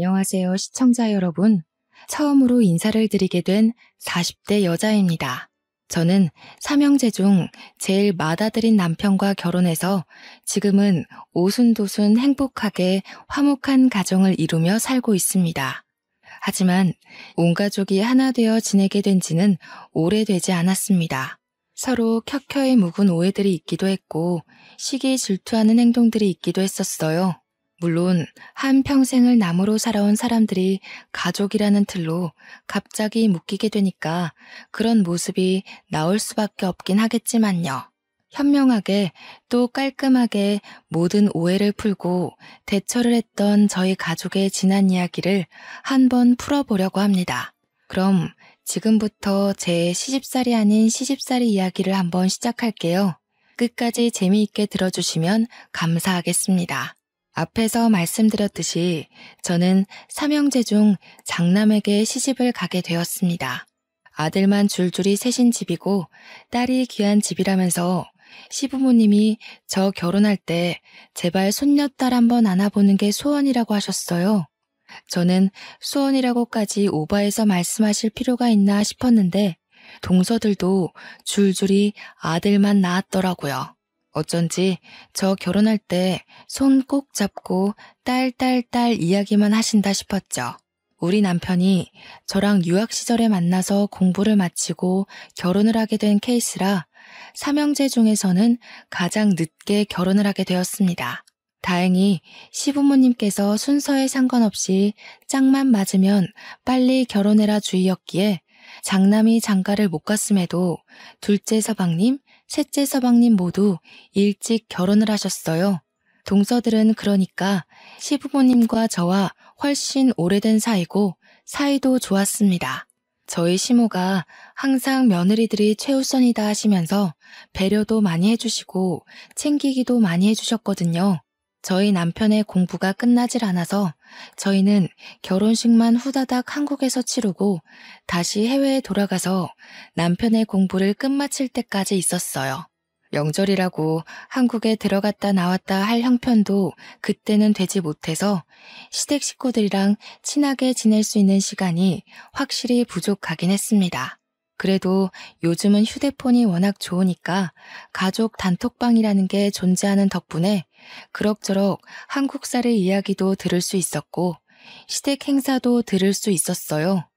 안녕하세요, 시청자 여러분. 처음으로 인사를 드리게 된 40대 여자입니다. 저는 삼형제 중 제일 맏아들인 남편과 결혼해서 지금은 오순도순 행복하게 화목한 가정을 이루며 살고 있습니다. 하지만 온 가족이 하나 되어 지내게 된 지는 오래되지 않았습니다. 서로 켜켜이 묵은 오해들이 있기도 했고 시기 질투하는 행동들이 있기도 했었어요. 물론 한평생을 남으로 살아온 사람들이 가족이라는 틀로 갑자기 묶이게 되니까 그런 모습이 나올 수밖에 없긴 하겠지만요. 현명하게 또 깔끔하게 모든 오해를 풀고 대처를 했던 저희 가족의 지난 이야기를 한번 풀어보려고 합니다. 그럼 지금부터 제 시집살이 아닌 시집살이 이야기를 한번 시작할게요. 끝까지 재미있게 들어주시면 감사하겠습니다. 앞에서 말씀드렸듯이 저는 삼형제 중 장남에게 시집을 가게 되었습니다. 아들만 줄줄이 셋인 집이고 딸이 귀한 집이라면서 시부모님이 저 결혼할 때 제발 손녀딸 한번 안아보는 게 소원이라고 하셨어요. 저는 소원이라고까지 오바해서 말씀하실 필요가 있나 싶었는데 동서들도 줄줄이 아들만 낳았더라고요. 어쩐지 저 결혼할 때 손 꼭 잡고 딸 이야기만 하신다 싶었죠. 우리 남편이 저랑 유학 시절에 만나서 공부를 마치고 결혼을 하게 된 케이스라 삼형제 중에서는 가장 늦게 결혼을 하게 되었습니다. 다행히 시부모님께서 순서에 상관없이 짝만 맞으면 빨리 결혼해라 주의였기에 장남이 장가를 못 갔음에도 둘째 서방님, 셋째 서방님 모두 일찍 결혼을 하셨어요. 동서들은 그러니까 시부모님과 저와 훨씬 오래된 사이고 사이도 좋았습니다. 저희 시모가 항상 며느리들이 최우선이다 하시면서 배려도 많이 해주시고 챙기기도 많이 해주셨거든요. 저희 남편의 공부가 끝나질 않아서 저희는 결혼식만 후다닥 한국에서 치르고 다시 해외에 돌아가서 남편의 공부를 끝마칠 때까지 있었어요. 명절이라고 한국에 들어갔다 나왔다 할 형편도 그때는 되지 못해서 시댁 식구들이랑 친하게 지낼 수 있는 시간이 확실히 부족하긴 했습니다. 그래도 요즘은 휴대폰이 워낙 좋으니까 가족 단톡방이라는 게 존재하는 덕분에 그럭저럭 한국살의 이야기도 들을 수 있었고 시댁 행사도 들을 수 있었어요.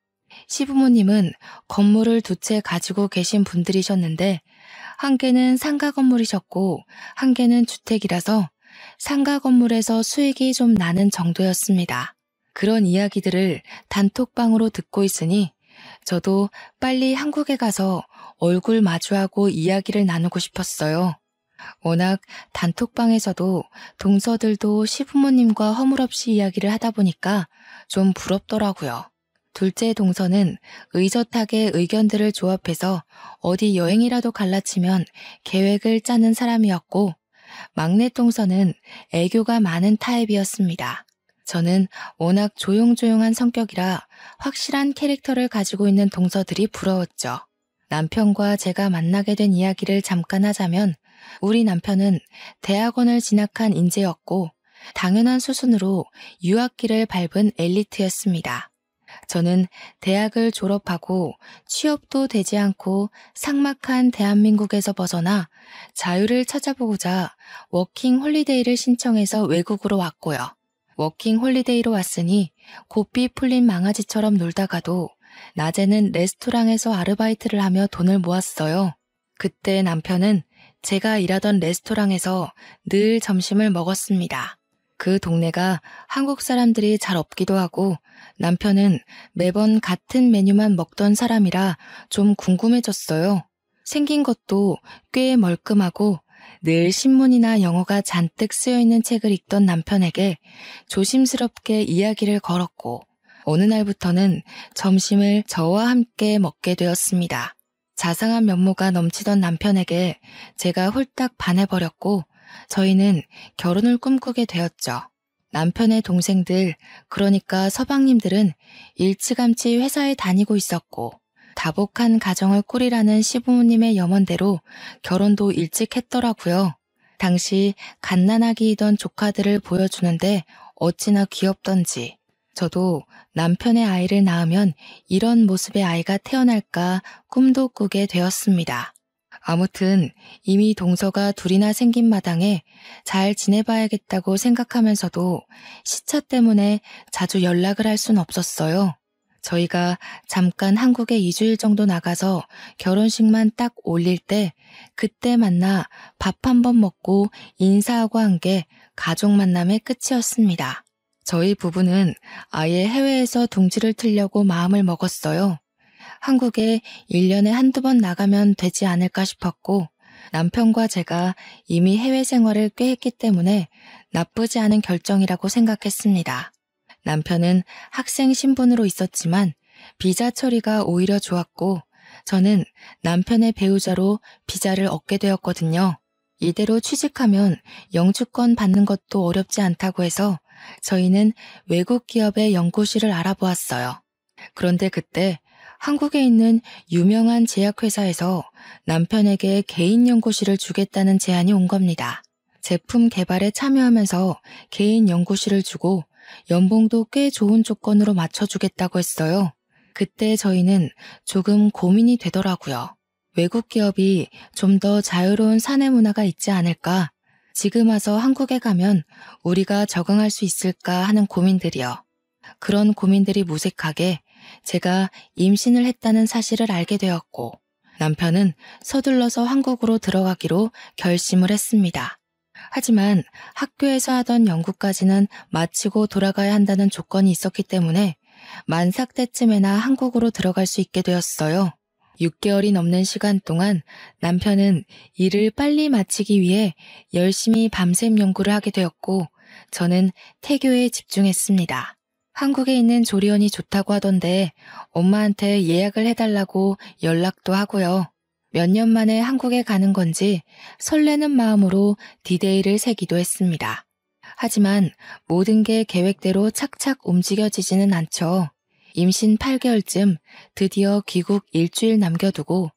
시부모님은 건물을 두 채 가지고 계신 분들이셨는데 한 개는 상가 건물이셨고 한 개는 주택이라서 상가 건물에서 수익이 좀 나는 정도였습니다. 그런 이야기들을 단톡방으로 듣고 있으니 저도 빨리 한국에 가서 얼굴 마주하고 이야기를 나누고 싶었어요. 워낙 단톡방에서도 동서들도 시부모님과 허물없이 이야기를 하다 보니까 좀 부럽더라고요. 둘째 동서는 의젓하게 의견들을 조합해서 어디 여행이라도 갈라치면 계획을 짜는 사람이었고 막내 동서는 애교가 많은 타입이었습니다. 저는 워낙 조용조용한 성격이라 확실한 캐릭터를 가지고 있는 동서들이 부러웠죠. 남편과 제가 만나게 된 이야기를 잠깐 하자면 우리 남편은 대학원을 진학한 인재였고 당연한 수순으로 유학길을 밟은 엘리트였습니다. 저는 대학을 졸업하고 취업도 되지 않고 삭막한 대한민국에서 벗어나 자유를 찾아보고자 워킹 홀리데이를 신청해서 외국으로 왔고요. 워킹 홀리데이로 왔으니 고삐 풀린 망아지처럼 놀다가도 낮에는 레스토랑에서 아르바이트를 하며 돈을 모았어요. 그때 남편은 제가 일하던 레스토랑에서 늘 점심을 먹었습니다. 그 동네가 한국 사람들이 잘 없기도 하고 남편은 매번 같은 메뉴만 먹던 사람이라 좀 궁금해졌어요. 생긴 것도 꽤 멀끔하고 늘 신문이나 영어가 잔뜩 쓰여있는 책을 읽던 남편에게 조심스럽게 이야기를 걸었고 어느 날부터는 점심을 저와 함께 먹게 되었습니다. 자상한 면모가 넘치던 남편에게 제가 홀딱 반해버렸고 저희는 결혼을 꿈꾸게 되었죠. 남편의 동생들, 그러니까 서방님들은 일찌감치 회사에 다니고 있었고 다복한 가정을 꾸리라는 시부모님의 염원대로 결혼도 일찍 했더라고요. 당시 갓난아기이던 조카들을 보여주는데 어찌나 귀엽던지 저도 남편의 아이를 낳으면 이런 모습의 아이가 태어날까 꿈도 꾸게 되었습니다. 아무튼 이미 동서가 둘이나 생긴 마당에 잘 지내봐야겠다고 생각하면서도 시차 때문에 자주 연락을 할 순 없었어요. 저희가 잠깐 한국에 2주일 정도 나가서 결혼식만 딱 올릴 때 그때 만나 밥 한 번 먹고 인사하고 한 게 가족 만남의 끝이었습니다. 저희 부부는 아예 해외에서 둥지를 틀려고 마음을 먹었어요. 한국에 1년에 한두 번 나가면 되지 않을까 싶었고 남편과 제가 이미 해외 생활을 꽤 했기 때문에 나쁘지 않은 결정이라고 생각했습니다. 남편은 학생 신분으로 있었지만 비자 처리가 오히려 좋았고 저는 남편의 배우자로 비자를 얻게 되었거든요. 이대로 취직하면 영주권 받는 것도 어렵지 않다고 해서 저희는 외국 기업의 연구실을 알아보았어요. 그런데 그때 한국에 있는 유명한 제약회사에서 남편에게 개인 연구실을 주겠다는 제안이 온 겁니다. 제품 개발에 참여하면서 개인 연구실을 주고 연봉도 꽤 좋은 조건으로 맞춰주겠다고 했어요. 그때 저희는 조금 고민이 되더라고요. 외국 기업이 좀 더 자유로운 사내 문화가 있지 않을까? 지금 와서 한국에 가면 우리가 적응할 수 있을까 하는 고민들이요. 그런 고민들이 무색하게 제가 임신을 했다는 사실을 알게 되었고 남편은 서둘러서 한국으로 들어가기로 결심을 했습니다. 하지만 학교에서 하던 연구까지는 마치고 돌아가야 한다는 조건이 있었기 때문에 만삭 때쯤에나 한국으로 들어갈 수 있게 되었어요. 6개월이 넘는 시간 동안 남편은 일을 빨리 마치기 위해 열심히 밤샘 연구를 하게 되었고 저는 태교에 집중했습니다. 한국에 있는 조리원이 좋다고 하던데 엄마한테 예약을 해달라고 연락도 하고요. 몇 년 만에 한국에 가는 건지 설레는 마음으로 디데이를 세기도 했습니다. 하지만 모든 게 계획대로 착착 움직여지지는 않죠. 임신 8개월쯤 드디어 귀국 일주일 남겨두고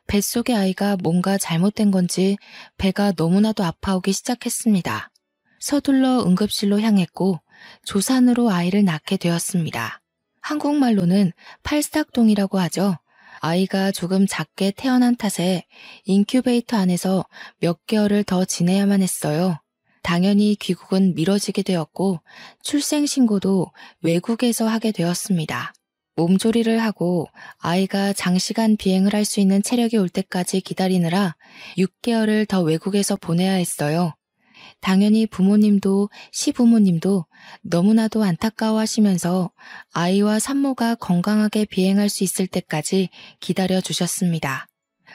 뱃속의 아이가 뭔가 잘못된 건지 배가 너무나도 아파오기 시작했습니다. 서둘러 응급실로 향했고 조산으로 아이를 낳게 되었습니다. 한국말로는 팔싹동이라고 하죠. 아이가 조금 작게 태어난 탓에 인큐베이터 안에서 몇 개월을 더 지내야만 했어요. 당연히 귀국은 미뤄지게 되었고 출생신고도 외국에서 하게 되었습니다. 몸조리를 하고 아이가 장시간 비행을 할 수 있는 체력이 올 때까지 기다리느라 6개월을 더 외국에서 보내야 했어요. 당연히 부모님도 시부모님도 너무나도 안타까워하시면서 아이와 산모가 건강하게 비행할 수 있을 때까지 기다려 주셨습니다.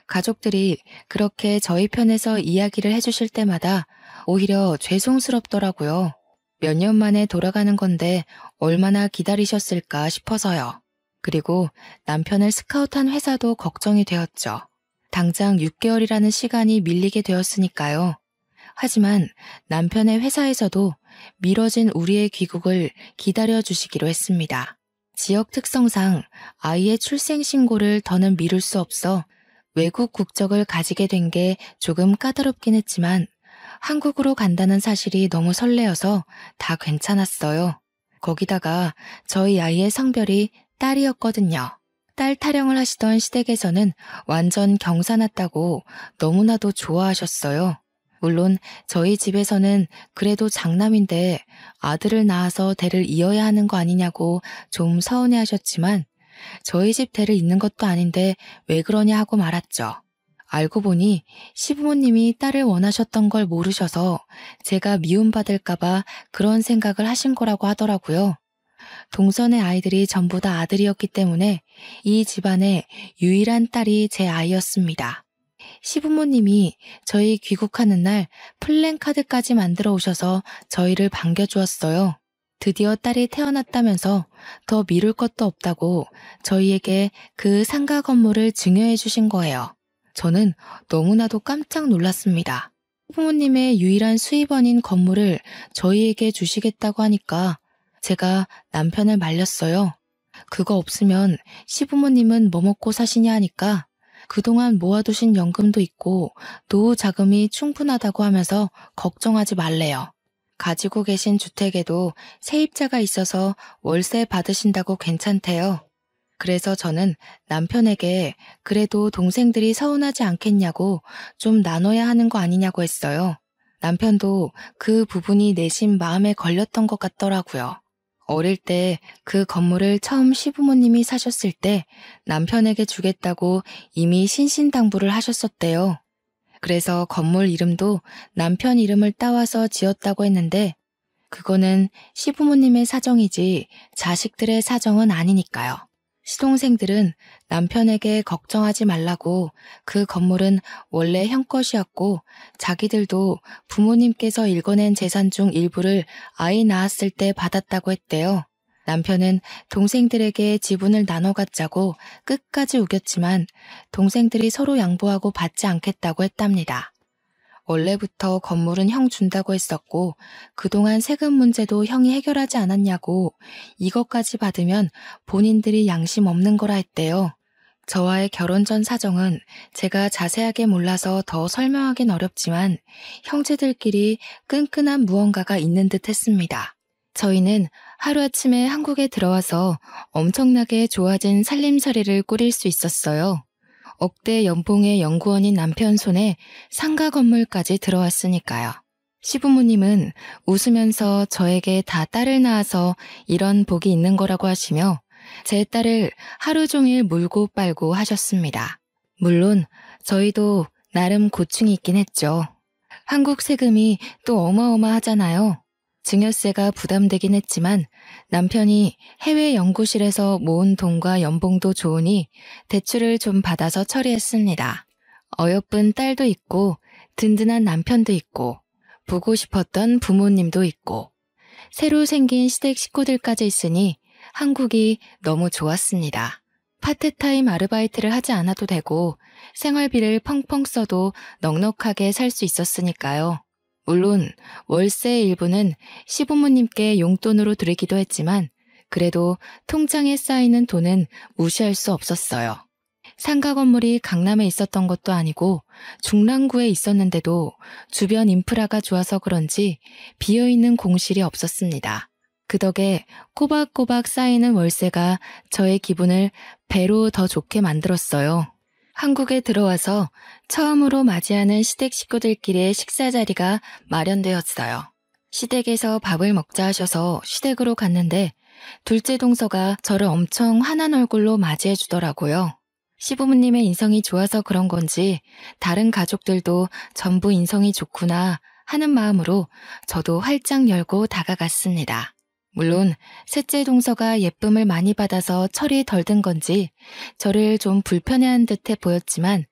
가족들이 그렇게 저희 편에서 이야기를 해주실 때마다 오히려 죄송스럽더라고요. 몇 년 만에 돌아가는 건데 얼마나 기다리셨을까 싶어서요. 그리고 남편을 스카우트한 회사도 걱정이 되었죠. 당장 6개월이라는 시간이 밀리게 되었으니까요. 하지만 남편의 회사에서도 미뤄진 우리의 귀국을 기다려주시기로 했습니다. 지역 특성상 아이의 출생 신고를 더는 미룰 수 없어 외국 국적을 가지게 된 게 조금 까다롭긴 했지만 한국으로 간다는 사실이 너무 설레어서 다 괜찮았어요. 거기다가 저희 아이의 성별이 딸이었거든요. 딸 타령을 하시던 시댁에서는 완전 경사났다고 너무나도 좋아하셨어요. 물론 저희 집에서는 그래도 장남인데 아들을 낳아서 대를 이어야 하는 거 아니냐고 좀 서운해하셨지만 저희 집 대를 잇는 것도 아닌데 왜 그러냐 하고 말았죠. 알고 보니 시부모님이 딸을 원하셨던 걸 모르셔서 제가 미움받을까봐 그런 생각을 하신 거라고 하더라고요. 동선의 아이들이 전부 다 아들이었기 때문에 이 집안의 유일한 딸이 제 아이였습니다. 시부모님이 저희 귀국하는 날 플랜카드까지 만들어 오셔서 저희를 반겨주었어요. 드디어 딸이 태어났다면서 더 미룰 것도 없다고 저희에게 그 상가 건물을 증여해 주신 거예요. 저는 너무나도 깜짝 놀랐습니다. 부모님의 유일한 수입원인 건물을 저희에게 주시겠다고 하니까 제가 남편을 말렸어요. 그거 없으면 시부모님은 뭐 먹고 사시냐 하니까 그동안 모아두신 연금도 있고 노후 자금이 충분하다고 하면서 걱정하지 말래요. 가지고 계신 주택에도 세입자가 있어서 월세 받으신다고 괜찮대요. 그래서 저는 남편에게 그래도 동생들이 서운하지 않겠냐고 좀 나눠야 하는 거 아니냐고 했어요. 남편도 그 부분이 내심 마음에 걸렸던 것 같더라고요. 어릴 때 그 건물을 처음 시부모님이 사셨을 때 남편에게 주겠다고 이미 신신당부를 하셨었대요. 그래서 건물 이름도 남편 이름을 따와서 지었다고 했는데 그거는 시부모님의 사정이지 자식들의 사정은 아니니까요. 시동생들은 남편에게 걱정하지 말라고 그 건물은 원래 형 것이었고 자기들도 부모님께서 일궈낸 재산 중 일부를 아이 낳았을 때 받았다고 했대요. 남편은 동생들에게 지분을 나눠 갖자고 끝까지 우겼지만 동생들이 서로 양보하고 받지 않겠다고 했답니다. 원래부터 건물은 형 준다고 했었고 그동안 세금 문제도 형이 해결하지 않았냐고 이것까지 받으면 본인들이 양심 없는 거라 했대요. 저와의 결혼 전 사정은 제가 자세하게 몰라서 더 설명하긴 어렵지만 형제들끼리 끈끈한 무언가가 있는 듯 했습니다. 저희는 하루아침에 한국에 들어와서 엄청나게 좋아진 살림살이를 꾸릴 수 있었어요. 억대 연봉의 연구원인 남편 손에 상가 건물까지 들어왔으니까요. 시부모님은 웃으면서 저에게 다 딸을 낳아서 이런 복이 있는 거라고 하시며 제 딸을 하루 종일 물고 빨고 하셨습니다. 물론 저희도 나름 고충이 있긴 했죠. 한국 세금이 또 어마어마하잖아요. 증여세가 부담되긴 했지만 남편이 해외 연구실에서 모은 돈과 연봉도 좋으니 대출을 좀 받아서 처리했습니다. 어여쁜 딸도 있고 든든한 남편도 있고 보고 싶었던 부모님도 있고 새로 생긴 시댁 식구들까지 있으니 한국이 너무 좋았습니다. 파트타임 아르바이트를 하지 않아도 되고 생활비를 펑펑 써도 넉넉하게 살 수 있었으니까요. 물론 월세의 일부는 시부모님께 용돈으로 드리기도 했지만 그래도 통장에 쌓이는 돈은 무시할 수 없었어요. 상가 건물이 강남에 있었던 것도 아니고 중랑구에 있었는데도 주변 인프라가 좋아서 그런지 비어있는 공실이 없었습니다. 그 덕에 꼬박꼬박 쌓이는 월세가 저의 기분을 배로 더 좋게 만들었어요. 한국에 들어와서 처음으로 맞이하는 시댁 식구들끼리의 식사 자리가 마련되었어요. 시댁에서 밥을 먹자 하셔서 시댁으로 갔는데 둘째 동서가 저를 엄청 환한 얼굴로 맞이해 주더라고요. 시부모님의 인성이 좋아서 그런 건지 다른 가족들도 전부 인성이 좋구나 하는 마음으로 저도 활짝 열고 다가갔습니다. 물론 셋째 동서가 예쁨을 많이 받아서 철이 덜 든 건지 저를 좀 불편해한 듯해 보였지만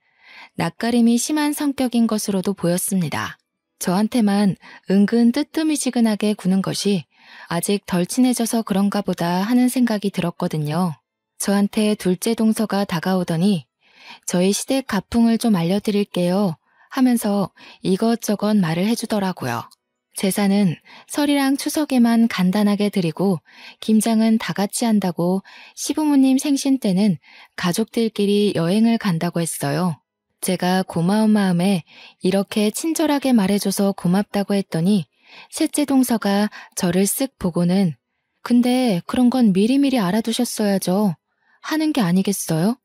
낯가림이 심한 성격인 것으로도 보였습니다. 저한테만 은근 뜨뜨미지근하게 구는 것이 아직 덜 친해져서 그런가 보다 하는 생각이 들었거든요. 저한테 둘째 동서가 다가오더니 저희 시댁 가풍을 좀 알려드릴게요 하면서 이것저것 말을 해주더라고요. 제사는 설이랑 추석에만 간단하게 드리고 김장은 다 같이 한다고 시부모님 생신 때는 가족들끼리 여행을 간다고 했어요. 제가 고마운 마음에 이렇게 친절하게 말해줘서 고맙다고 했더니 셋째 동서가 저를 쓱 보고는 근데 그런 건 미리미리 알아두셨어야죠 하는 게 아니겠어요?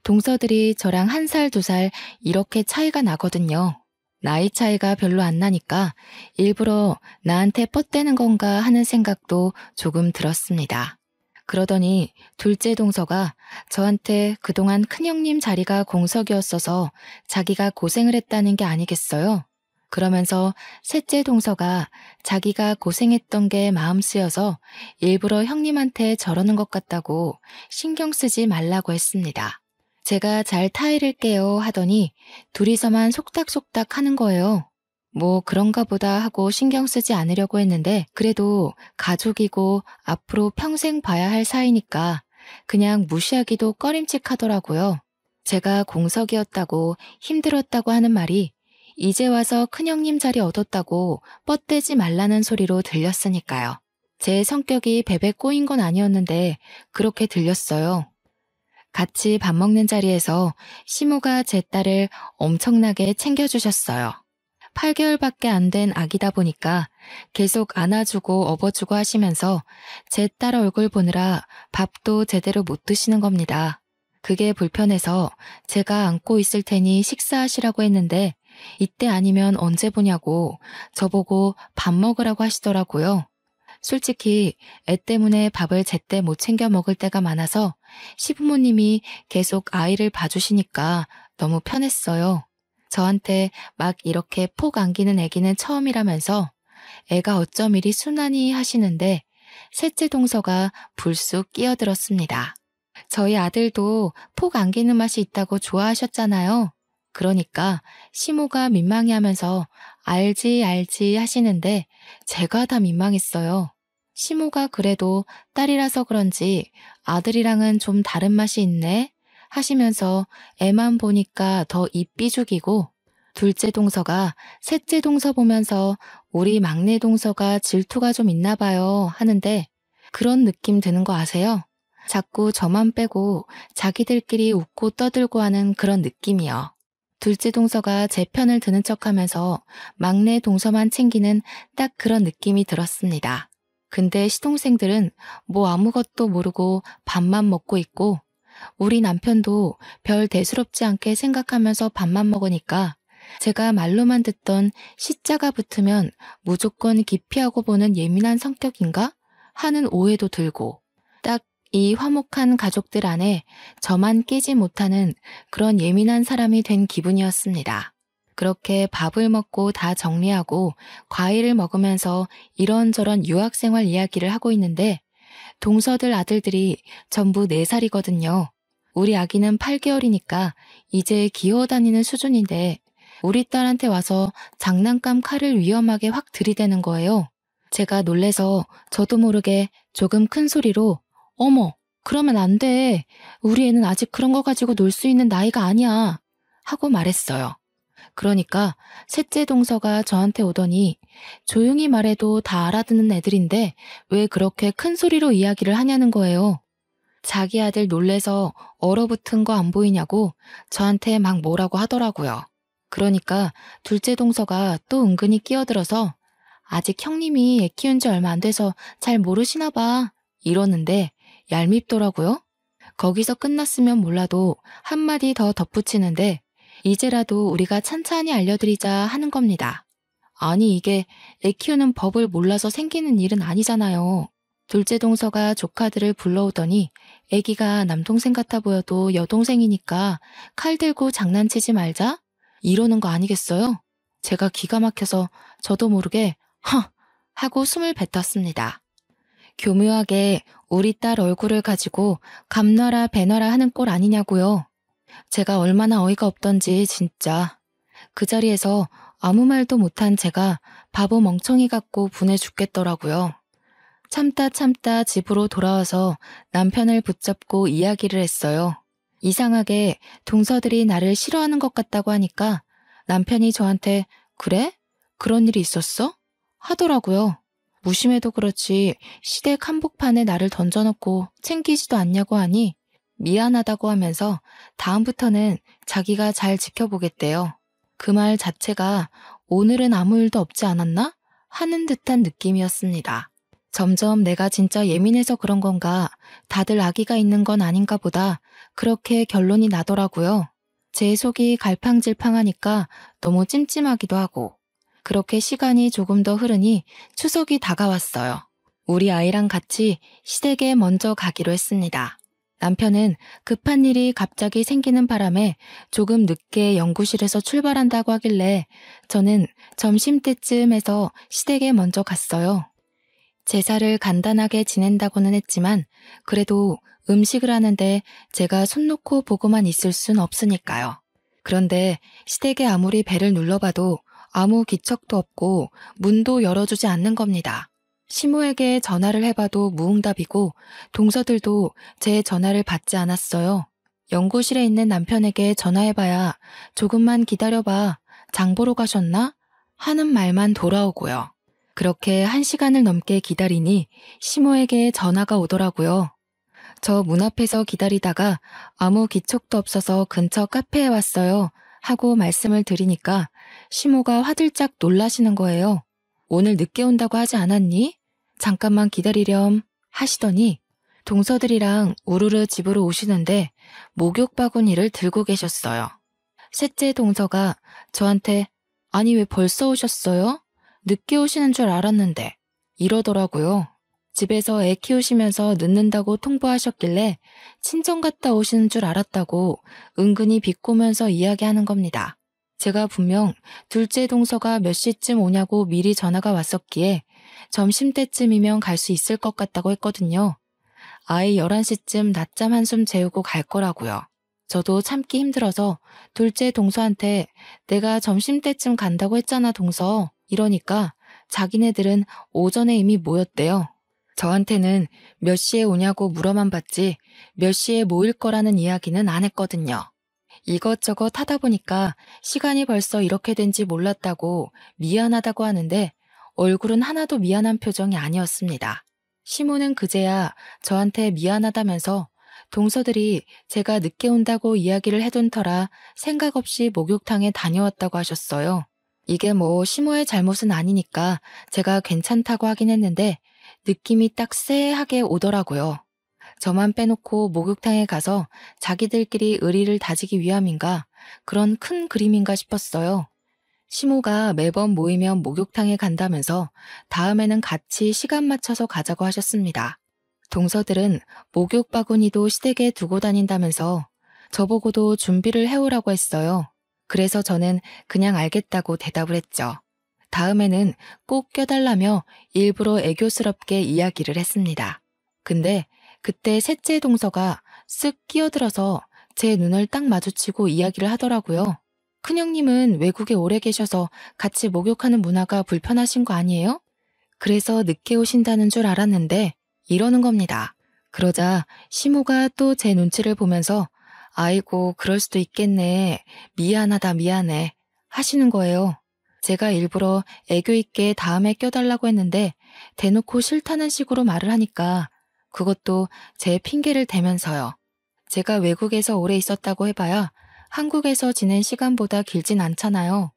동서들이 저랑 1살, 2살 이렇게 차이가 나거든요. 나이 차이가 별로 안 나니까 일부러 나한테 뻗대는 건가 하는 생각도 조금 들었습니다. 그러더니 둘째 동서가 저한테 그동안 큰형님 자리가 공석이었어서 자기가 고생을 했다는 게 아니겠어요? 그러면서 셋째 동서가 자기가 고생했던 게 마음 쓰여서 일부러 형님한테 저러는 것 같다고 신경 쓰지 말라고 했습니다. 제가 잘 타이를게요 하더니 둘이서만 속닥속닥 하는 거예요. 뭐 그런가 보다 하고 신경 쓰지 않으려고 했는데 그래도 가족이고 앞으로 평생 봐야 할 사이니까 그냥 무시하기도 꺼림칙하더라고요. 제가 공석이었다고 힘들었다고 하는 말이 이제 와서 큰형님 자리 얻었다고 뻗대지 말라는 소리로 들렸으니까요. 제 성격이 베베 꼬인 건 아니었는데 그렇게 들렸어요. 같이 밥 먹는 자리에서 시모가 제 딸을 엄청나게 챙겨주셨어요. 8개월밖에 안 된 아기다 보니까 계속 안아주고 업어주고 하시면서 제 딸 얼굴 보느라 밥도 제대로 못 드시는 겁니다. 그게 불편해서 제가 안고 있을 테니 식사하시라고 했는데 이때 아니면 언제 보냐고 저보고 밥 먹으라고 하시더라고요. 솔직히 애 때문에 밥을 제때 못 챙겨 먹을 때가 많아서 시부모님이 계속 아이를 봐주시니까 너무 편했어요. 저한테 막 이렇게 폭 안기는 애기는 처음이라면서 애가 어쩜 이리 순하니 하시는데 셋째 동서가 불쑥 끼어들었습니다. 저희 아들도 폭 안기는 맛이 있다고 좋아하셨잖아요. 그러니까 시모가 민망해하면서 알지 알지 하시는데 제가 다 민망했어요. 시모가 그래도 딸이라서 그런지 아들이랑은 좀 다른 맛이 있네 하시면서 애만 보니까 더 입 삐죽이고 둘째 동서가 셋째 동서 보면서 우리 막내 동서가 질투가 좀 있나 봐요 하는데 그런 느낌 드는 거 아세요? 자꾸 저만 빼고 자기들끼리 웃고 떠들고 하는 그런 느낌이요. 둘째 동서가 제 편을 드는 척하면서 막내 동서만 챙기는 딱 그런 느낌이 들었습니다. 근데 시동생들은 뭐 아무것도 모르고 밥만 먹고 있고 우리 남편도 별 대수롭지 않게 생각하면서 밥만 먹으니까 제가 말로만 듣던 시자가 붙으면 무조건 기피하고 보는 예민한 성격인가 하는 오해도 들고 딱 이 화목한 가족들 안에 저만 끼지 못하는 그런 예민한 사람이 된 기분이었습니다. 그렇게 밥을 먹고 다 정리하고 과일을 먹으면서 이런저런 유학생활 이야기를 하고 있는데 동서들 아들들이 전부 4살이거든요. 우리 아기는 8개월이니까 이제 기어다니는 수준인데 우리 딸한테 와서 장난감 칼을 위험하게 확 들이대는 거예요. 제가 놀래서 저도 모르게 조금 큰 소리로 어머, 그러면 안 돼. 우리 애는 아직 그런 거 가지고 놀 수 있는 나이가 아니야. 하고 말했어요. 그러니까 셋째 동서가 저한테 오더니 조용히 말해도 다 알아듣는 애들인데 왜 그렇게 큰 소리로 이야기를 하냐는 거예요. 자기 아들 놀래서 얼어붙은 거 안 보이냐고 저한테 막 뭐라고 하더라고요. 그러니까 둘째 동서가 또 은근히 끼어들어서 아직 형님이 애 키운 지 얼마 안 돼서 잘 모르시나 봐. 이러는데 얄밉더라고요. 거기서 끝났으면 몰라도 한마디 더 덧붙이는데 이제라도 우리가 찬찬히 알려드리자 하는 겁니다. 아니 이게 애 키우는 법을 몰라서 생기는 일은 아니잖아요. 둘째 동서가 조카들을 불러오더니 애기가 남동생 같아 보여도 여동생이니까 칼 들고 장난치지 말자? 이러는 거 아니겠어요? 제가 기가 막혀서 저도 모르게 허! 하고 숨을 뱉었습니다. 교묘하게 우리 딸 얼굴을 가지고 감놔라 배놔라 하는 꼴 아니냐고요. 제가 얼마나 어이가 없던지 진짜. 그 자리에서 아무 말도 못한 제가 바보 멍청이 같고 분해 죽겠더라고요. 참다 집으로 돌아와서 남편을 붙잡고 이야기를 했어요. 이상하게 동서들이 나를 싫어하는 것 같다고 하니까 남편이 저한테 그래? 그런 일이 있었어? 하더라고요. 무심해도 그렇지 시댁 한복판에 나를 던져놓고 챙기지도 않냐고 하니 미안하다고 하면서 다음부터는 자기가 잘 지켜보겠대요. 그 말 자체가 오늘은 아무 일도 없지 않았나? 하는 듯한 느낌이었습니다. 점점 내가 진짜 예민해서 그런 건가 다들 아기가 있는 건 아닌가 보다 그렇게 결론이 나더라고요. 제 속이 갈팡질팡하니까 너무 찜찜하기도 하고 그렇게 시간이 조금 더 흐르니 추석이 다가왔어요. 우리 아이랑 같이 시댁에 먼저 가기로 했습니다. 남편은 급한 일이 갑자기 생기는 바람에 조금 늦게 연구실에서 출발한다고 하길래 저는 점심때쯤에서 시댁에 먼저 갔어요. 제사를 간단하게 지낸다고는 했지만 그래도 음식을 하는데 제가 손 놓고 보고만 있을 순 없으니까요. 그런데 시댁에 아무리 배를 눌러봐도 아무 기척도 없고 문도 열어주지 않는 겁니다. 시모에게 전화를 해봐도 무응답이고 동서들도 제 전화를 받지 않았어요. 연구실에 있는 남편에게 전화해봐야 조금만 기다려봐, 장 보러 가셨나? 하는 말만 돌아오고요. 그렇게 1시간을 넘게 기다리니 시모에게 전화가 오더라고요. 저 문 앞에서 기다리다가 아무 기척도 없어서 근처 카페에 왔어요. 하고 말씀을 드리니까 시모가 화들짝 놀라시는 거예요. 오늘 늦게 온다고 하지 않았니? 잠깐만 기다리렴 하시더니 동서들이랑 우르르 집으로 오시는데 목욕 바구니를 들고 계셨어요. 셋째 동서가 저한테 아니 왜 벌써 오셨어요? 늦게 오시는 줄 알았는데 이러더라고요. 집에서 애 키우시면서 늦는다고 통보하셨길래 친정 갔다 오시는 줄 알았다고 은근히 비꼬면서 이야기하는 겁니다. 제가 분명 둘째 동서가 몇 시쯤 오냐고 미리 전화가 왔었기에 점심때쯤이면 갈 수 있을 것 같다고 했거든요. 아이 11시쯤 낮잠 한숨 재우고 갈 거라고요. 저도 참기 힘들어서 둘째 동서한테 내가 점심때쯤 간다고 했잖아 동서 이러니까 자기네들은 오전에 이미 모였대요. 저한테는 몇 시에 오냐고 물어만 봤지 몇 시에 모일 거라는 이야기는 안 했거든요. 이것저것 하다 보니까 시간이 벌써 이렇게 된지 몰랐다고 미안하다고 하는데 얼굴은 하나도 미안한 표정이 아니었습니다. 시모는 그제야 저한테 미안하다면서 동서들이 제가 늦게 온다고 이야기를 해둔 터라 생각 없이 목욕탕에 다녀왔다고 하셨어요. 이게 뭐 시모의 잘못은 아니니까 제가 괜찮다고 하긴 했는데 느낌이 딱 쎄하게 오더라고요. 저만 빼놓고 목욕탕에 가서 자기들끼리 의리를 다지기 위함인가 그런 큰 그림인가 싶었어요. 시모가 매번 모이면 목욕탕에 간다면서 다음에는 같이 시간 맞춰서 가자고 하셨습니다. 동서들은 목욕 바구니도 시댁에 두고 다닌다면서 저보고도 준비를 해오라고 했어요. 그래서 저는 그냥 알겠다고 대답을 했죠. 다음에는 꼭 껴달라며 일부러 애교스럽게 이야기를 했습니다. 근데 그때 셋째 동서가 쓱 끼어들어서 제 눈을 딱 마주치고 이야기를 하더라고요. 큰형님은 외국에 오래 계셔서 같이 목욕하는 문화가 불편하신 거 아니에요? 그래서 늦게 오신다는 줄 알았는데 이러는 겁니다. 그러자 시모가 또 제 눈치를 보면서 아이고 그럴 수도 있겠네. 미안하다 미안해 하시는 거예요. 제가 일부러 애교 있게 다음에 껴달라고 했는데 대놓고 싫다는 식으로 말을 하니까 그것도 제 핑계를 대면서요. 제가 외국에서 오래 있었다고 해봐야 한국에서 지낸 시간보다 길진 않잖아요.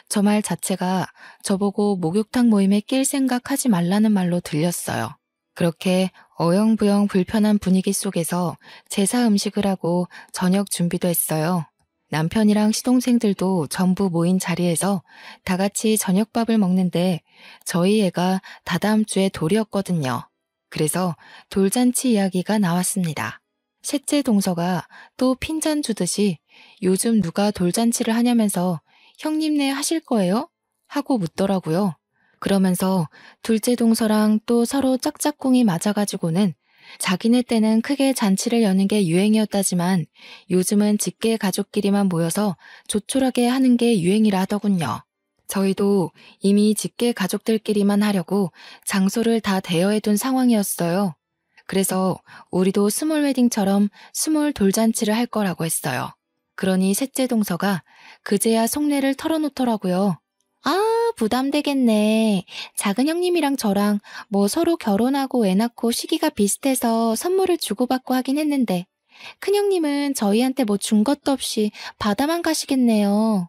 저 말 자체가 저보고 목욕탕 모임에 낄 생각하지 말라는 말로 들렸어요. 그렇게 어영부영 불편한 분위기 속에서 제사 음식을 하고 저녁 준비도 했어요. 남편이랑 시동생들도 전부 모인 자리에서 다 같이 저녁밥을 먹는데 저희 애가 다다음 주에 돌이었거든요. 그래서 돌잔치 이야기가 나왔습니다. 셋째 동서가 또 핀잔 주듯이 요즘 누가 돌잔치를 하냐면서 형님네 하실 거예요? 하고 묻더라고요. 그러면서 둘째 동서랑 또 서로 짝짝꿍이 맞아가지고는 자기네 때는 크게 잔치를 여는 게 유행이었다지만 요즘은 직계 가족끼리만 모여서 조촐하게 하는 게 유행이라 하더군요. 저희도 이미 직계 가족들끼리만 하려고 장소를 다 대여해둔 상황이었어요. 그래서 우리도 스몰 웨딩처럼 스몰 돌잔치를 할 거라고 했어요. 그러니 셋째 동서가 그제야 속내를 털어놓더라고요. 아, 부담되겠네. 작은 형님이랑 저랑 뭐 서로 결혼하고 애 낳고 시기가 비슷해서 선물을 주고받고 하긴 했는데 큰 형님은 저희한테 뭐 준 것도 없이 받아만 가시겠네요.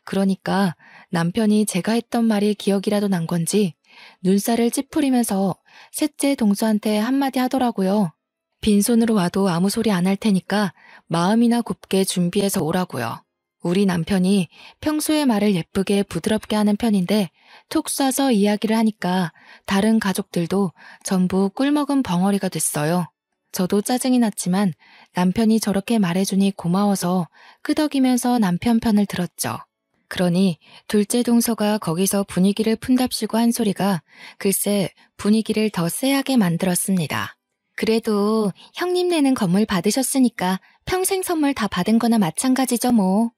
그러니까 남편이 제가 했던 말이 기억이라도 난 건지 눈살을 찌푸리면서 셋째 동서한테 한마디 하더라고요. 빈손으로 와도 아무 소리 안 할 테니까 마음이나 굽게 준비해서 오라고요. 우리 남편이 평소에 말을 예쁘게 부드럽게 하는 편인데 툭 쏴서 이야기를 하니까 다른 가족들도 전부 꿀먹은 벙어리가 됐어요. 저도 짜증이 났지만 남편이 저렇게 말해주니 고마워서 끄덕이면서 남편 편을 들었죠. 그러니 둘째 동서가 거기서 분위기를 푼답시고 한 소리가 글쎄 분위기를 더 쎄하게 만들었습니다. 그래도 형님네는 건물 받으셨으니까 평생 선물 다 받은 거나 마찬가지죠 뭐.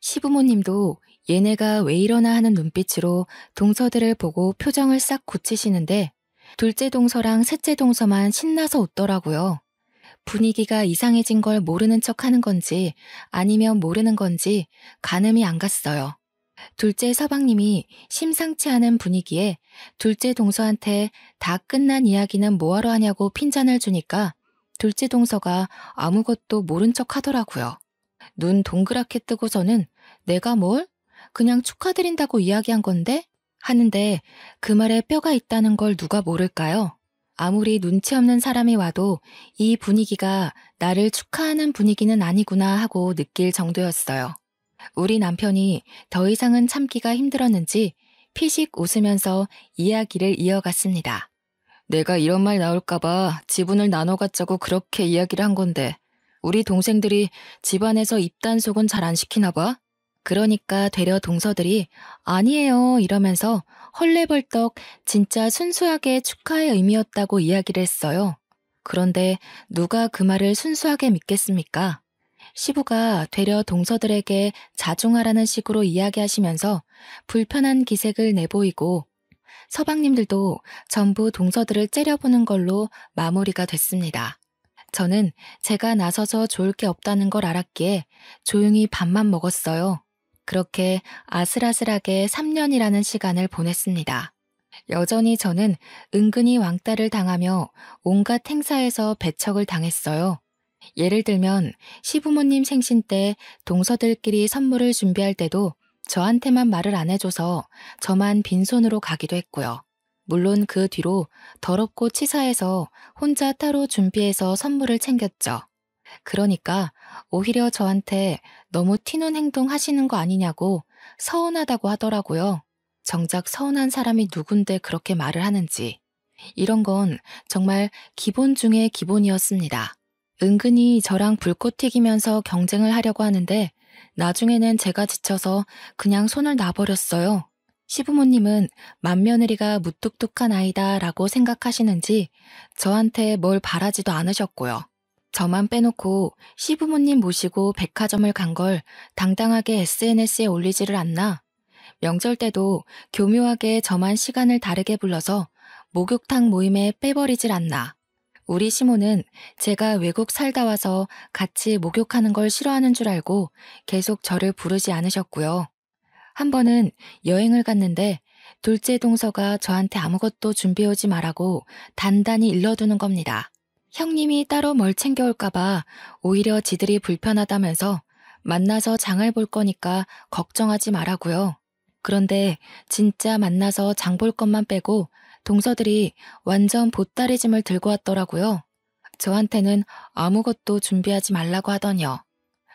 시부모님도 얘네가 왜 이러나 하는 눈빛으로 동서들을 보고 표정을 싹 고치시는데 둘째 동서랑 셋째 동서만 신나서 웃더라고요. 분위기가 이상해진 걸 모르는 척 하는 건지 아니면 모르는 건지 가늠이 안 갔어요. 둘째 서방님이 심상치 않은 분위기에 둘째 동서한테 다 끝난 이야기는 뭐하러 하냐고 핀잔을 주니까 둘째 동서가 아무것도 모른 척 하더라고요. 눈 동그랗게 뜨고서는 내가 뭘? 그냥 축하드린다고 이야기한 건데? 하는데 그 말에 뼈가 있다는 걸 누가 모를까요? 아무리 눈치 없는 사람이 와도 이 분위기가 나를 축하하는 분위기는 아니구나 하고 느낄 정도였어요. 우리 남편이 더 이상은 참기가 힘들었는지 피식 웃으면서 이야기를 이어갔습니다. 내가 이런 말 나올까봐 지분을 나눠 갖자고 그렇게 이야기를 한 건데 우리 동생들이 집안에서 입단속은 잘 안 시키나 봐? 그러니까 되려 동서들이 아니에요 이러면서 헐레벌떡 진짜 순수하게 축하의 의미였다고 이야기를 했어요. 그런데 누가 그 말을 순수하게 믿겠습니까? 시부가 되려 동서들에게 자중하라는 식으로 이야기하시면서 불편한 기색을 내보이고 서방님들도 전부 동서들을 째려보는 걸로 마무리가 됐습니다. 저는 제가 나서서 좋을 게 없다는 걸 알았기에 조용히 밥만 먹었어요. 그렇게 아슬아슬하게 3년이라는 시간을 보냈습니다. 여전히 저는 은근히 왕따를 당하며 온갖 행사에서 배척을 당했어요. 예를 들면 시부모님 생신 때 동서들끼리 선물을 준비할 때도 저한테만 말을 안 해줘서 저만 빈손으로 가기도 했고요. 물론 그 뒤로 더럽고 치사해서 혼자 따로 준비해서 선물을 챙겼죠. 그러니까 오히려 저한테 너무 튀는 행동 하시는 거 아니냐고 서운하다고 하더라고요. 정작 서운한 사람이 누군데 그렇게 말을 하는지. 이런 건 정말 기본 중에 기본이었습니다. 은근히 저랑 불꽃 튀기면서 경쟁을 하려고 하는데 나중에는 제가 지쳐서 그냥 손을 놔버렸어요. 시부모님은 맏며느리가 무뚝뚝한 아이다 라고 생각하시는지 저한테 뭘 바라지도 않으셨고요. 저만 빼놓고 시부모님 모시고 백화점을 간 걸 당당하게 SNS에 올리지를 않나. 명절 때도 교묘하게 저만 시간을 다르게 불러서 목욕탕 모임에 빼버리질 않나. 우리 시모는 제가 외국 살다 와서 같이 목욕하는 걸 싫어하는 줄 알고 계속 저를 부르지 않으셨고요. 한 번은 여행을 갔는데 둘째 동서가 저한테 아무것도 준비해오지 말라고 단단히 일러두는 겁니다. 형님이 따로 뭘 챙겨올까봐 오히려 지들이 불편하다면서 만나서 장을 볼 거니까 걱정하지 말라고요. 그런데 진짜 만나서 장 볼 것만 빼고 동서들이 완전 보따리짐을 들고 왔더라고요. 저한테는 아무것도 준비하지 말라고 하더니요.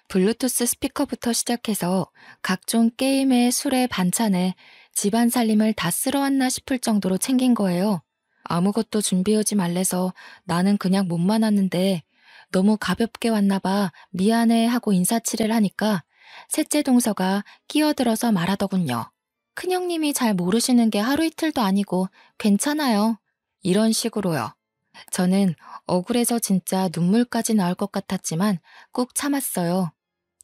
블루투스 스피커부터 시작해서 각종 게임에 술에 반찬에 집안 살림을 다 쓸어왔나 싶을 정도로 챙긴 거예요. 아무것도 준비하지 말래서 나는 그냥 몸만 왔는데 너무 가볍게 왔나 봐 미안해 하고 인사치레를 하니까 셋째 동서가 끼어들어서 말하더군요. 큰형님이 잘 모르시는 게 하루 이틀도 아니고 괜찮아요. 이런 식으로요. 저는 억울해서 진짜 눈물까지 나올 것 같았지만 꾹 참았어요.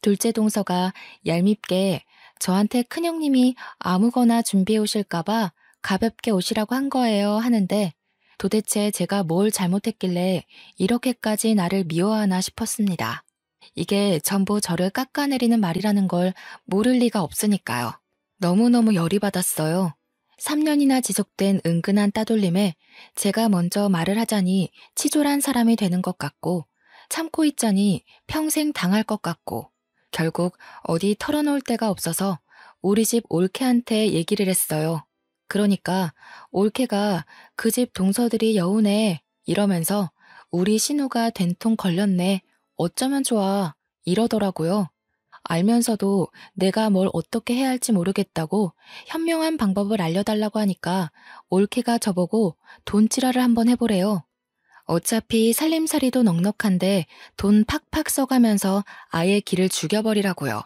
둘째 동서가 얄밉게 저한테 큰형님이 아무거나 준비해 오실까봐 가볍게 오시라고 한 거예요 하는데 도대체 제가 뭘 잘못했길래 이렇게까지 나를 미워하나 싶었습니다. 이게 전부 저를 깎아내리는 말이라는 걸 모를 리가 없으니까요. 너무너무 열이 받았어요. 3년이나 지속된 은근한 따돌림에 제가 먼저 말을 하자니 치졸한 사람이 되는 것 같고 참고 있자니 평생 당할 것 같고 결국 어디 털어놓을 데가 없어서 우리 집 올케한테 얘기를 했어요. 그러니까 올케가 그 집 동서들이 여우네 이러면서 우리 신우가 된통 걸렸네 어쩌면 좋아 이러더라고요. 알면서도 내가 뭘 어떻게 해야 할지 모르겠다고 현명한 방법을 알려달라고 하니까 올케가 저보고 돈치라를 한번 해보래요. 어차피 살림살이도 넉넉한데 돈 팍팍 써가면서 아예 길을 죽여버리라고요.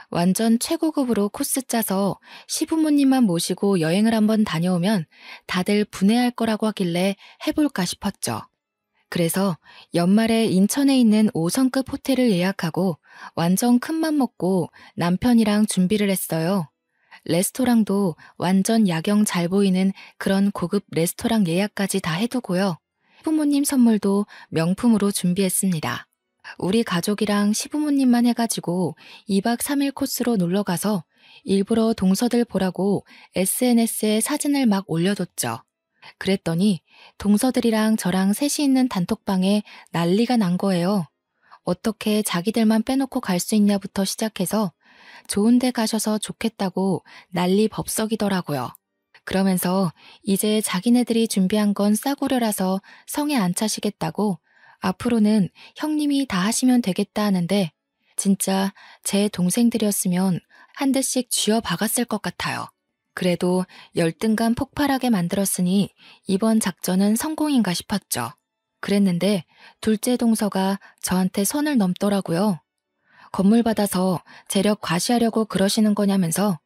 완전 최고급으로 코스 짜서 시부모님만 모시고 여행을 한번 다녀오면 다들 분해할 거라고 하길래 해볼까 싶었죠. 그래서 연말에 인천에 있는 5성급 호텔을 예약하고 완전 큰맘 먹고 남편이랑 준비를 했어요. 레스토랑도 완전 야경 잘 보이는 그런 고급 레스토랑 예약까지 다 해두고요. 시부모님 선물도 명품으로 준비했습니다. 우리 가족이랑 시부모님만 해가지고 2박 3일 코스로 놀러가서 일부러 동서들 보라고 SNS에 사진을 막 올려뒀죠. 그랬더니 동서들이랑 저랑 셋이 있는 단톡방에 난리가 난 거예요. 어떻게 자기들만 빼놓고 갈 수 있냐부터 시작해서 좋은 데 가셔서 좋겠다고 난리 법석이더라고요. 그러면서 이제 자기네들이 준비한 건 싸구려라서 성에 안 차시겠다고 앞으로는 형님이 다 하시면 되겠다 하는데 진짜 제 동생들이었으면 한 대씩 쥐어 박았을 것 같아요. 그래도 열등감 폭발하게 만들었으니 이번 작전은 성공인가 싶었죠. 그랬는데 둘째 동서가 저한테 선을 넘더라고요. 건물 받아서 재력 과시하려고 그러시는 거냐면서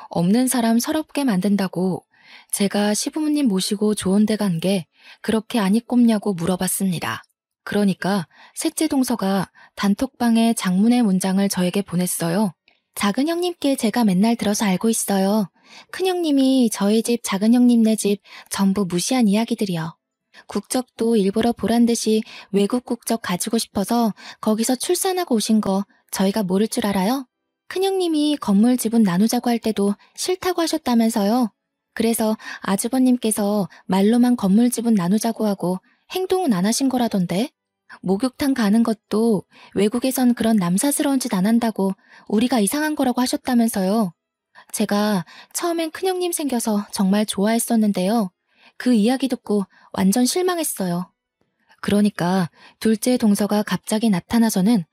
없는 사람 서럽게 만든다고 제가 시부모님 모시고 좋은 데 간 게 그렇게 안 이꼽냐고 물어봤습니다. 그러니까 셋째 동서가 단톡방에 장문의 문장을 저에게 보냈어요. 작은 형님께 제가 맨날 들어서 알고 있어요. 큰 형님이 저희 집 작은 형님네 집 전부 무시한 이야기들이요. 국적도 일부러 보란 듯이 외국 국적 가지고 싶어서 거기서 출산하고 오신 거 저희가 모를 줄 알아요? 큰형님이 건물 지분 나누자고 할 때도 싫다고 하셨다면서요. 그래서 아주버님께서 말로만 건물 지분 나누자고 하고 행동은 안 하신 거라던데. 목욕탕 가는 것도 외국에선 그런 남사스러운 짓 안 한다고 우리가 이상한 거라고 하셨다면서요. 제가 처음엔 큰형님 생겨서 정말 좋아했었는데요. 그 이야기 듣고 완전 실망했어요. 그러니까 둘째 동서가 갑자기 나타나서는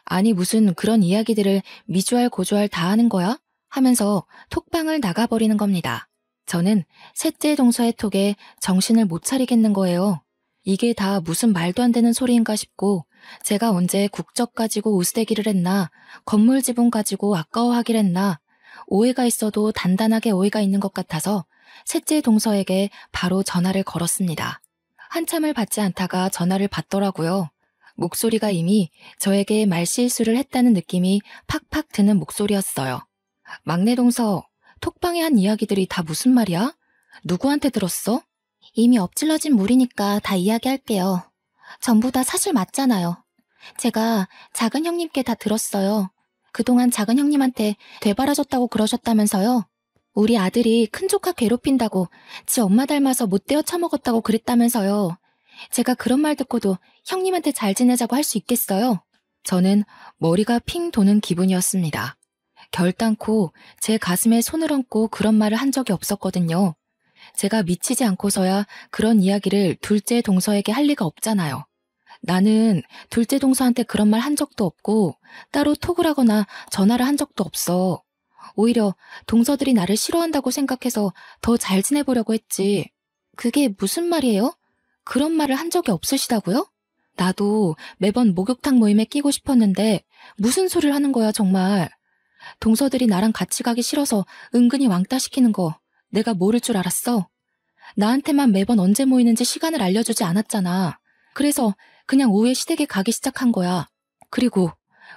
아니 무슨 그런 이야기들을 미주알 고주알 다 하는 거야? 하면서 톡방을 나가버리는 겁니다. 저는 셋째 동서의 톡에 정신을 못 차리겠는 거예요. 이게 다 무슨 말도 안 되는 소리인가 싶고 제가 언제 국적 가지고 우스대기를 했나 건물 지분 가지고 아까워하기를 했나 오해가 있어도 단단하게 오해가 있는 것 같아서 셋째 동서에게 바로 전화를 걸었습니다. 한참을 받지 않다가 전화를 받더라고요. 목소리가 이미 저에게 말실수를 했다는 느낌이 팍팍 드는 목소리였어요. 막내 동서, 톡방에 한 이야기들이 다 무슨 말이야? 누구한테 들었어? 이미 엎질러진 물이니까 다 이야기할게요. 전부 다 사실 맞잖아요. 제가 작은 형님께 다 들었어요. 그동안 작은 형님한테 되바라졌다고 그러셨다면서요. 우리 아들이 큰 조카 괴롭힌다고 지 엄마 닮아서 못 되어 처먹었다고 그랬다면서요. 제가 그런 말 듣고도 형님한테 잘 지내자고 할 수 있겠어요? 저는 머리가 핑 도는 기분이었습니다. 결단코 제 가슴에 손을 얹고 그런 말을 한 적이 없었거든요. 제가 미치지 않고서야 그런 이야기를 둘째 동서에게 할 리가 없잖아요. 나는 둘째 동서한테 그런 말 한 적도 없고 따로 톡을 하거나 전화를 한 적도 없어. 오히려 동서들이 나를 싫어한다고 생각해서 더 잘 지내보려고 했지. 그게 무슨 말이에요? 그런 말을 한 적이 없으시다고요? 나도 매번 목욕탕 모임에 끼고 싶었는데 무슨 소리를 하는 거야 정말. 동서들이 나랑 같이 가기 싫어서 은근히 왕따 시키는 거 내가 모를 줄 알았어? 나한테만 매번 언제 모이는지 시간을 알려주지 않았잖아. 그래서 그냥 오후에 시댁에 가기 시작한 거야. 그리고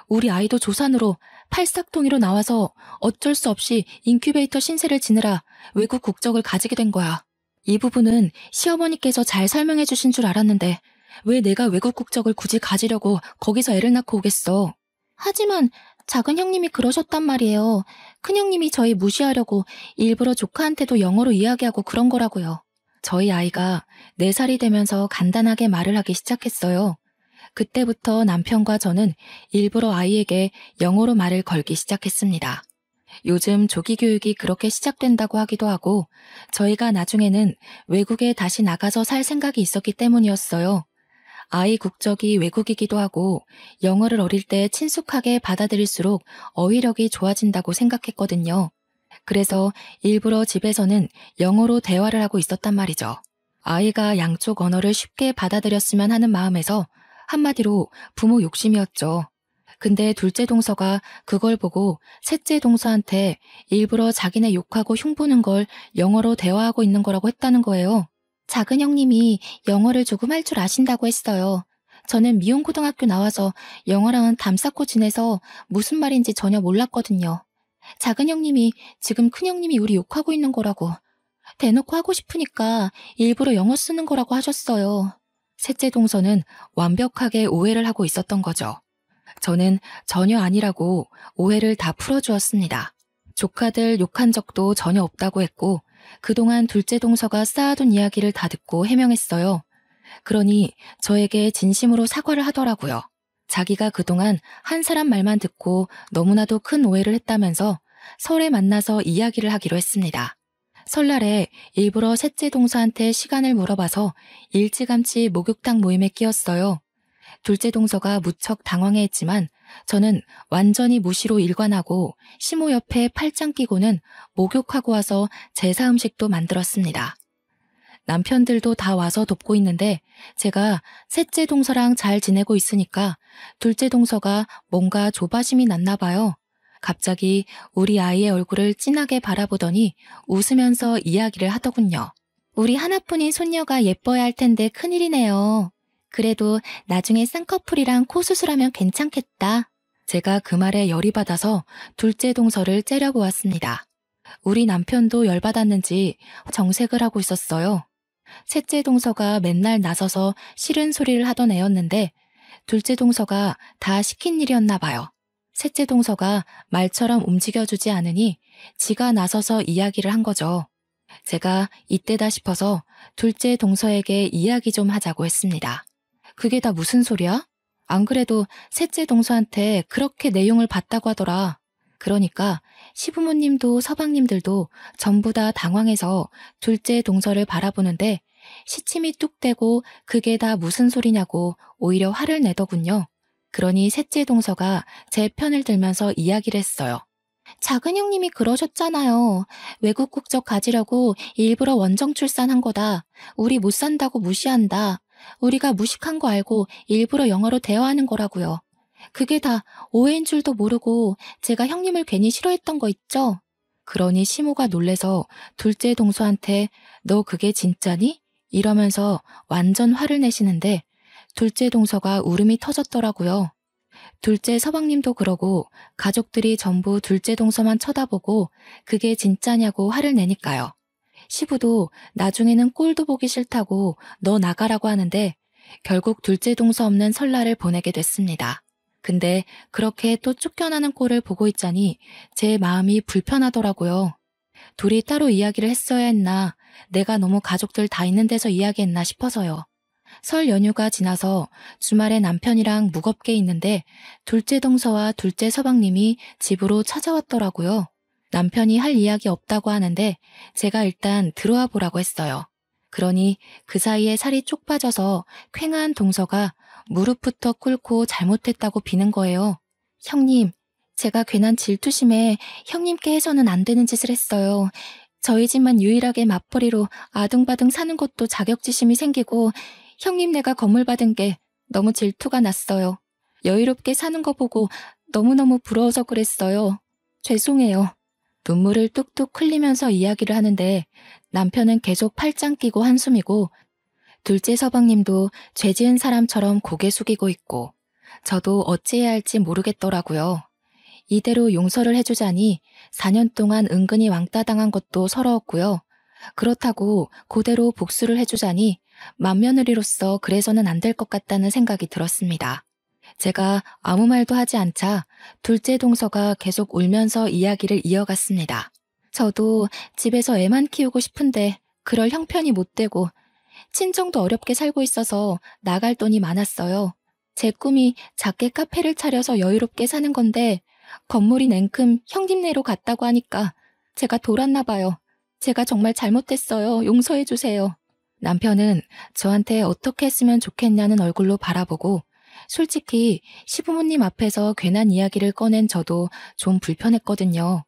우리 아이도 조산으로 팔싹동이로 나와서 어쩔 수 없이 인큐베이터 신세를 지느라 외국 국적을 가지게 된 거야. 이 부분은 시어머니께서 잘 설명해 주신 줄 알았는데 왜 내가 외국 국적을 굳이 가지려고 거기서 애를 낳고 오겠어. 하지만 작은 형님이 그러셨단 말이에요. 큰 형님이 저희 무시하려고 일부러 조카한테도 영어로 이야기하고 그런 거라고요. 저희 아이가 4살이 되면서 간단하게 말을 하기 시작했어요. 그때부터 남편과 저는 일부러 아이에게 영어로 말을 걸기 시작했습니다. 요즘 조기 교육이 그렇게 시작된다고 하기도 하고 저희가 나중에는 외국에 다시 나가서 살 생각이 있었기 때문이었어요. 아이 국적이 외국이기도 하고 영어를 어릴 때 친숙하게 받아들일수록 어휘력이 좋아진다고 생각했거든요. 그래서 일부러 집에서는 영어로 대화를 하고 있었단 말이죠. 아이가 양쪽 언어를 쉽게 받아들였으면 하는 마음에서 한마디로 부모 욕심이었죠. 근데 둘째 동서가 그걸 보고 셋째 동서한테 일부러 자기네 욕하고 흉보는 걸 영어로 대화하고 있는 거라고 했다는 거예요. 작은 형님이 영어를 조금 할 줄 아신다고 했어요. 저는 미용고등학교 나와서 영어랑은 담쌓고 지내서 무슨 말인지 전혀 몰랐거든요. 작은 형님이 지금 큰 형님이 우리 욕하고 있는 거라고 대놓고 하고 싶으니까 일부러 영어 쓰는 거라고 하셨어요. 셋째 동서는 완벽하게 오해를 하고 있었던 거죠. 저는 전혀 아니라고 오해를 다 풀어주었습니다. 조카들 욕한 적도 전혀 없다고 했고 그동안 둘째 동서가 쌓아둔 이야기를 다 듣고 해명했어요. 그러니 저에게 진심으로 사과를 하더라고요. 자기가 그동안 한 사람 말만 듣고 너무나도 큰 오해를 했다면서 설에 만나서 이야기를 하기로 했습니다. 설날에 일부러 셋째 동서한테 시간을 물어봐서 일찌감치 목욕탕 모임에 끼었어요. 둘째 동서가 무척 당황해했지만 저는 완전히 무시로 일관하고 시모 옆에 팔짱 끼고는 목욕하고 와서 제사 음식도 만들었습니다. 남편들도 다 와서 돕고 있는데 제가 셋째 동서랑 잘 지내고 있으니까 둘째 동서가 뭔가 조바심이 났나 봐요. 갑자기 우리 아이의 얼굴을 진하게 바라보더니 웃으면서 이야기를 하더군요. 우리 하나뿐인 손녀가 예뻐야 할 텐데 큰일이네요. 그래도 나중에 쌍꺼풀이랑 코 수술하면 괜찮겠다. 제가 그 말에 열이 받아서 둘째 동서를 째려보았습니다. 우리 남편도 열받았는지 정색을 하고 있었어요. 셋째 동서가 맨날 나서서 싫은 소리를 하던 애였는데 둘째 동서가 다 시킨 일이었나 봐요. 셋째 동서가 말처럼 움직여주지 않으니 지가 나서서 이야기를 한 거죠. 제가 이때다 싶어서 둘째 동서에게 이야기 좀 하자고 했습니다. 그게 다 무슨 소리야? 안 그래도 셋째 동서한테 그렇게 내용을 봤다고 하더라. 그러니까 시부모님도 서방님들도 전부 다 당황해서 둘째 동서를 바라보는데 시침이 뚝 떼고 그게 다 무슨 소리냐고 오히려 화를 내더군요. 그러니 셋째 동서가 제 편을 들면서 이야기를 했어요. 작은 형님이 그러셨잖아요. 외국 국적 가지려고 일부러 원정 출산한 거다. 우리 못 산다고 무시한다. 우리가 무식한 거 알고 일부러 영어로 대화하는 거라고요. 그게 다 오해인 줄도 모르고 제가 형님을 괜히 싫어했던 거 있죠? 그러니 시모가 놀래서 둘째 동서한테 너 그게 진짜니? 이러면서 완전 화를 내시는데 둘째 동서가 울음이 터졌더라고요. 둘째 서방님도 그러고 가족들이 전부 둘째 동서만 쳐다보고 그게 진짜냐고 화를 내니까요. 시부도 나중에는 꼴도 보기 싫다고 너 나가라고 하는데 결국 둘째 동서 없는 설날을 보내게 됐습니다. 근데 그렇게 또 쫓겨나는 꼴을 보고 있자니 제 마음이 불편하더라고요. 둘이 따로 이야기를 했어야 했나, 내가 너무 가족들 다 있는 데서 이야기했나 싶어서요. 설 연휴가 지나서 주말에 남편이랑 무겁게 있는데 둘째 동서와 둘째 서방님이 집으로 찾아왔더라고요. 남편이 할 이야기 없다고 하는데 제가 일단 들어와 보라고 했어요. 그러니 그 사이에 살이 쪽 빠져서 퀭한 동서가 무릎부터 꿇고 잘못했다고 비는 거예요. 형님, 제가 괜한 질투심에 형님께 해서는 안 되는 짓을 했어요. 저희 집만 유일하게 맞벌이로 아등바등 사는 것도 자격지심이 생기고 형님 내가 건물 받은 게 너무 질투가 났어요. 여유롭게 사는 거 보고 너무너무 부러워서 그랬어요. 죄송해요. 눈물을 뚝뚝 흘리면서 이야기를 하는데 남편은 계속 팔짱 끼고 한숨이고 둘째 서방님도 죄 지은 사람처럼 고개 숙이고 있고 저도 어찌해야 할지 모르겠더라고요. 이대로 용서를 해주자니 4년 동안 은근히 왕따 당한 것도 서러웠고요. 그렇다고 그대로 복수를 해주자니 맏며느리로서 그래서는 안 될 것 같다는 생각이 들었습니다. 제가 아무 말도 하지 않자 둘째 동서가 계속 울면서 이야기를 이어갔습니다. 저도 집에서 애만 키우고 싶은데 그럴 형편이 못 되고 친정도 어렵게 살고 있어서 나갈 돈이 많았어요. 제 꿈이 작게 카페를 차려서 여유롭게 사는 건데 건물이 냉큼 형님네로 갔다고 하니까 제가 돌았나 봐요. 제가 정말 잘못했어요. 용서해 주세요. 남편은 저한테 어떻게 했으면 좋겠냐는 얼굴로 바라보고 솔직히 시부모님 앞에서 괜한 이야기를 꺼낸 저도 좀 불편했거든요.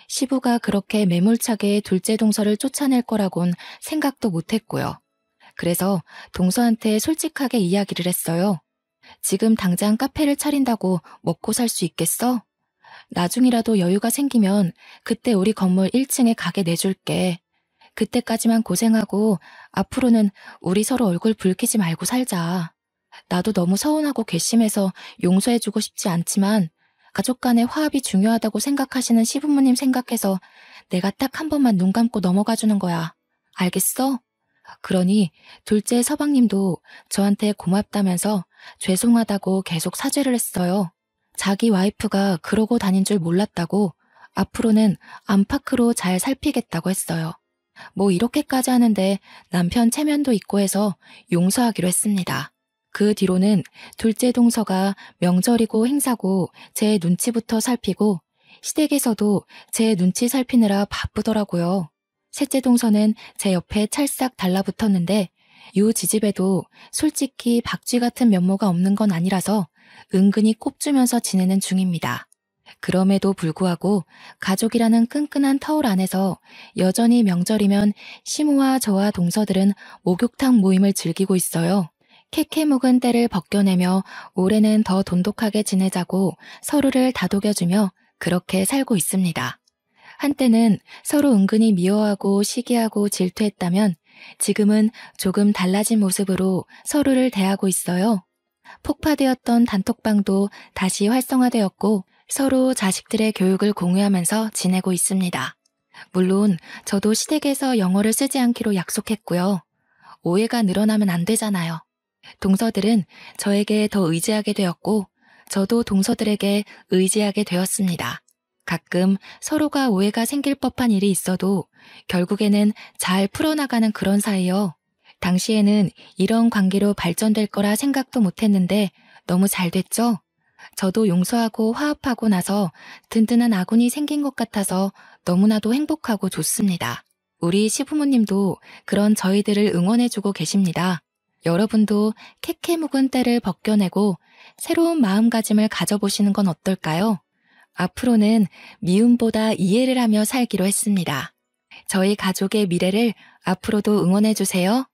시부가 그렇게 매몰차게 둘째 동서를 쫓아낼 거라곤 생각도 못했고요. 그래서 동서한테 솔직하게 이야기를 했어요. 지금 당장 카페를 차린다고 먹고 살 수 있겠어? 나중이라도 여유가 생기면 그때 우리 건물 1층에 가게 내줄게. 그때까지만 고생하고 앞으로는 우리 서로 얼굴 붉히지 말고 살자. 나도 너무 서운하고 괘씸해서 용서해주고 싶지 않지만 가족 간의 화합이 중요하다고 생각하시는 시부모님 생각해서 내가 딱 한 번만 눈 감고 넘어가주는 거야. 알겠어? 그러니 둘째 서방님도 저한테 고맙다면서 죄송하다고 계속 사죄를 했어요. 자기 와이프가 그러고 다닌 줄 몰랐다고 앞으로는 안팎으로 잘 살피겠다고 했어요. 뭐 이렇게까지 하는데 남편 체면도 있고 해서 용서하기로 했습니다. 그 뒤로는 둘째 동서가 명절이고 행사고 제 눈치부터 살피고 시댁에서도 제 눈치 살피느라 바쁘더라고요. 셋째 동서는 제 옆에 찰싹 달라붙었는데 요 지집에도 솔직히 박쥐 같은 면모가 없는 건 아니라서 은근히 꼽주면서 지내는 중입니다. 그럼에도 불구하고 가족이라는 끈끈한 터울 안에서 여전히 명절이면 시모와 저와 동서들은 목욕탕 모임을 즐기고 있어요. 캐캐 묵은 때를 벗겨내며 올해는 더 돈독하게 지내자고 서로를 다독여주며 그렇게 살고 있습니다. 한때는 서로 은근히 미워하고 시기하고 질투했다면 지금은 조금 달라진 모습으로 서로를 대하고 있어요. 폭파되었던 단톡방도 다시 활성화되었고 서로 자식들의 교육을 공유하면서 지내고 있습니다. 물론 저도 시댁에서 영어를 쓰지 않기로 약속했고요. 오해가 늘어나면 안 되잖아요. 동서들은 저에게 더 의지하게 되었고 저도 동서들에게 의지하게 되었습니다. 가끔 서로가 오해가 생길 법한 일이 있어도 결국에는 잘 풀어나가는 그런 사이요. 당시에는 이런 관계로 발전될 거라 생각도 못했는데 너무 잘 됐죠? 저도 용서하고 화합하고 나서 든든한 아군이 생긴 것 같아서 너무나도 행복하고 좋습니다. 우리 시부모님도 그런 저희들을 응원해주고 계십니다. 여러분도 캐캐 묵은 때를 벗겨내고 새로운 마음가짐을 가져보시는 건 어떨까요? 앞으로는 미움보다 이해를 하며 살기로 했습니다. 저희 가족의 미래를 앞으로도 응원해주세요.